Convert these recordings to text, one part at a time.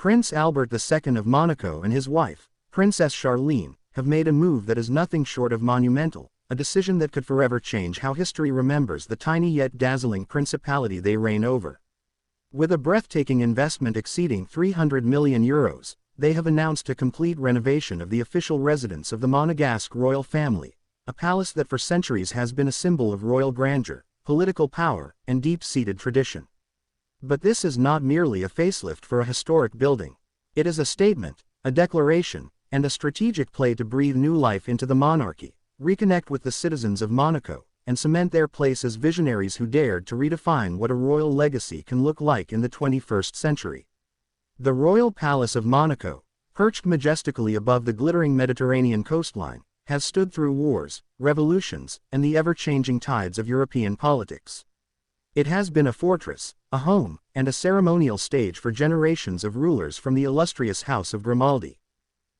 Prince Albert II of Monaco and his wife, Princess Charlene, have made a move that is nothing short of monumental, a decision that could forever change how history remembers the tiny yet dazzling principality they reign over. With a breathtaking investment exceeding €300 million, they have announced a complete renovation of the official residence of the Monegasque royal family, a palace that for centuries has been a symbol of royal grandeur, political power, and deep-seated tradition. But this is not merely a facelift for a historic building. It is a statement, a declaration, and a strategic play to breathe new life into the monarchy, reconnect with the citizens of Monaco, and cement their place as visionaries who dared to redefine what a royal legacy can look like in the 21st century. The Royal Palace of Monaco, perched majestically above the glittering Mediterranean coastline, has stood through wars, revolutions, and the ever-changing tides of European politics. It has been a fortress, a home, and a ceremonial stage for generations of rulers from the illustrious House of Grimaldi.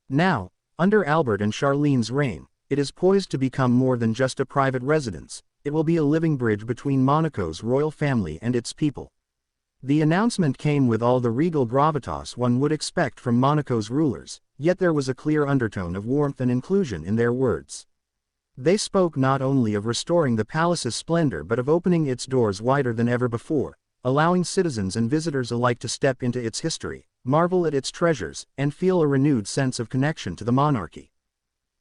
Now, under Albert and Charlene's reign, it is poised to become more than just a private residence. It will be a living bridge between Monaco's royal family and its people. The announcement came with all the regal gravitas one would expect from Monaco's rulers, yet there was a clear undertone of warmth and inclusion in their words. They spoke not only of restoring the palace's splendor but of opening its doors wider than ever before, allowing citizens and visitors alike to step into its history, marvel at its treasures, and feel a renewed sense of connection to the monarchy.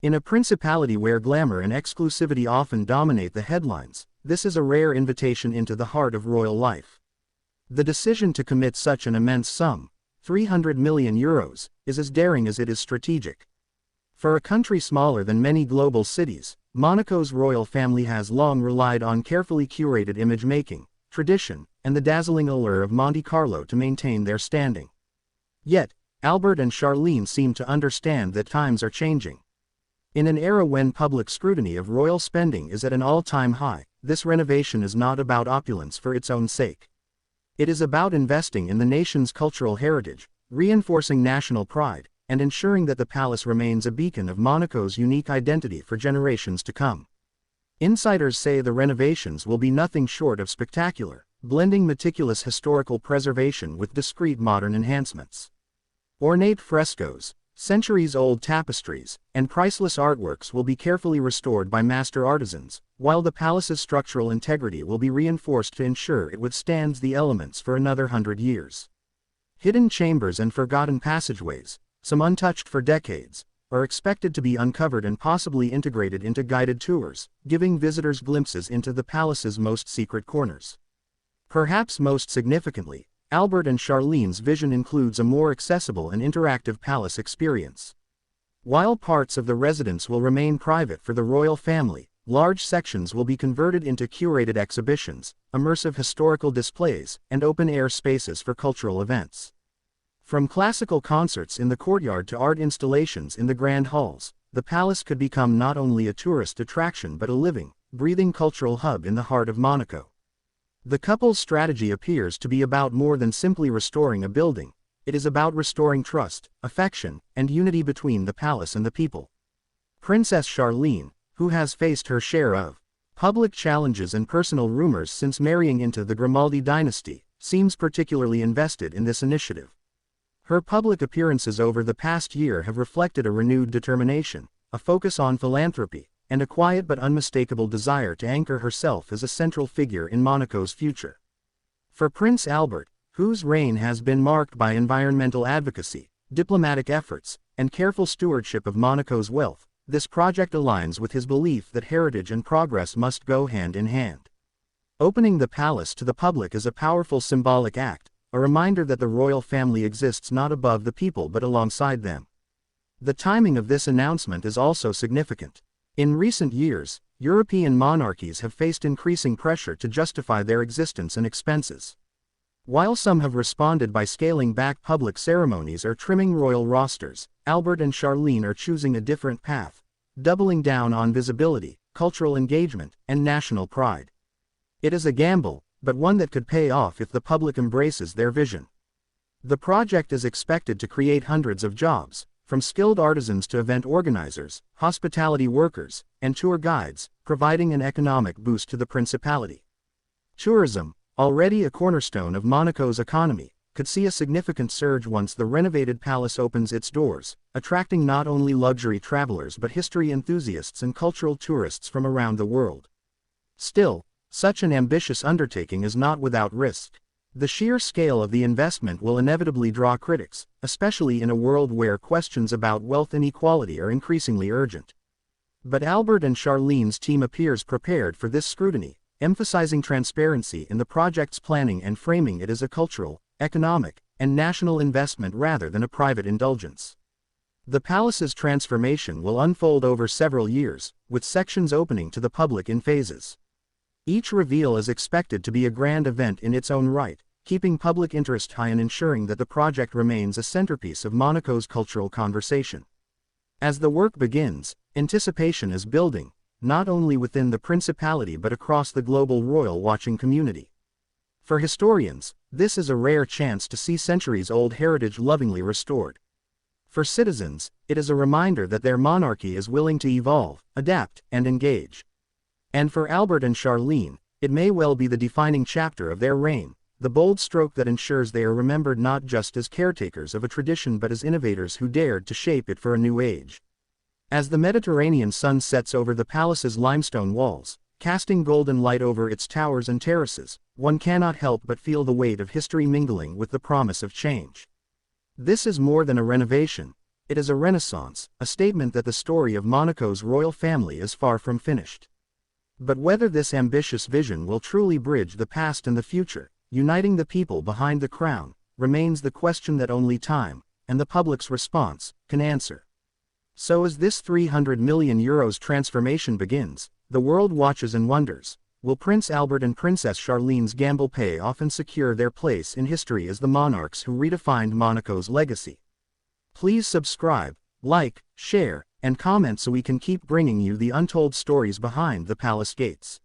In a principality where glamour and exclusivity often dominate the headlines, this is a rare invitation into the heart of royal life. The decision to commit such an immense sum, €300 million, is as daring as it is strategic. For a country smaller than many global cities, Monaco's royal family has long relied on carefully curated image-making, tradition, and the dazzling allure of Monte Carlo to maintain their standing. Yet, Albert and Charlene seem to understand that times are changing. In an era when public scrutiny of royal spending is at an all-time high, this renovation is not about opulence for its own sake. It is about investing in the nation's cultural heritage, reinforcing national pride, and ensuring that the palace remains a beacon of Monaco's unique identity for generations to come. Insiders say the renovations will be nothing short of spectacular, blending meticulous historical preservation with discreet modern enhancements. Ornate frescoes, centuries-old tapestries, and priceless artworks will be carefully restored by master artisans, while the palace's structural integrity will be reinforced to ensure it withstands the elements for another 100 years. Hidden chambers and forgotten passageways, some untouched for decades, are expected to be uncovered and possibly integrated into guided tours, giving visitors glimpses into the palace's most secret corners. Perhaps most significantly, Albert and Charlene's vision includes a more accessible and interactive palace experience. While parts of the residence will remain private for the royal family, large sections will be converted into curated exhibitions, immersive historical displays, and open-air spaces for cultural events. From classical concerts in the courtyard to art installations in the grand halls, the palace could become not only a tourist attraction but a living, breathing cultural hub in the heart of Monaco. The couple's strategy appears to be about more than simply restoring a building. It is about restoring trust, affection, and unity between the palace and the people. Princess Charlene, who has faced her share of public challenges and personal rumors since marrying into the Grimaldi dynasty, seems particularly invested in this initiative. Her public appearances over the past year have reflected a renewed determination, a focus on philanthropy, and a quiet but unmistakable desire to anchor herself as a central figure in Monaco's future. For Prince Albert, whose reign has been marked by environmental advocacy, diplomatic efforts, and careful stewardship of Monaco's wealth, this project aligns with his belief that heritage and progress must go hand in hand. Opening the palace to the public is a powerful symbolic act, a reminder that the royal family exists not above the people but alongside them. The timing of this announcement is also significant. In recent years, European monarchies have faced increasing pressure to justify their existence and expenses. While some have responded by scaling back public ceremonies or trimming royal rosters, Albert and Charlene are choosing a different path, doubling down on visibility, cultural engagement, and national pride. It is a gamble, but one that could pay off if the public embraces their vision. The project is expected to create hundreds of jobs, from skilled artisans to event organizers, hospitality workers, and tour guides, providing an economic boost to the principality. Tourism, already a cornerstone of Monaco's economy, could see a significant surge once the renovated palace opens its doors, attracting not only luxury travelers but history enthusiasts and cultural tourists from around the world. Still, such an ambitious undertaking is not without risk. The sheer scale of the investment will inevitably draw critics, especially in a world where questions about wealth inequality are increasingly urgent. But Albert and Charlene's team appears prepared for this scrutiny, emphasizing transparency in the project's planning and framing it as a cultural, economic, and national investment rather than a private indulgence. The palace's transformation will unfold over several years, with sections opening to the public in phases. Each reveal is expected to be a grand event in its own right, keeping public interest high and ensuring that the project remains a centerpiece of Monaco's cultural conversation. As the work begins, anticipation is building, not only within the principality but across the global royal watching community. For historians, this is a rare chance to see centuries-old heritage lovingly restored. For citizens, it is a reminder that their monarchy is willing to evolve, adapt, and engage. And for Albert and Charlene, it may well be the defining chapter of their reign, the bold stroke that ensures they are remembered not just as caretakers of a tradition but as innovators who dared to shape it for a new age. As the Mediterranean sun sets over the palace's limestone walls, casting golden light over its towers and terraces, one cannot help but feel the weight of history mingling with the promise of change. This is more than a renovation, it is a renaissance, a statement that the story of Monaco's royal family is far from finished. But whether this ambitious vision will truly bridge the past and the future, uniting the people behind the crown, remains the question that only time, and the public's response, can answer. So as this €300 million transformation begins, the world watches and wonders, will Prince Albert and Princess Charlene's gamble pay off and secure their place in history as the monarchs who redefined Monaco's legacy? Please subscribe, like, share, and comment so we can keep bringing you the untold stories behind the palace gates.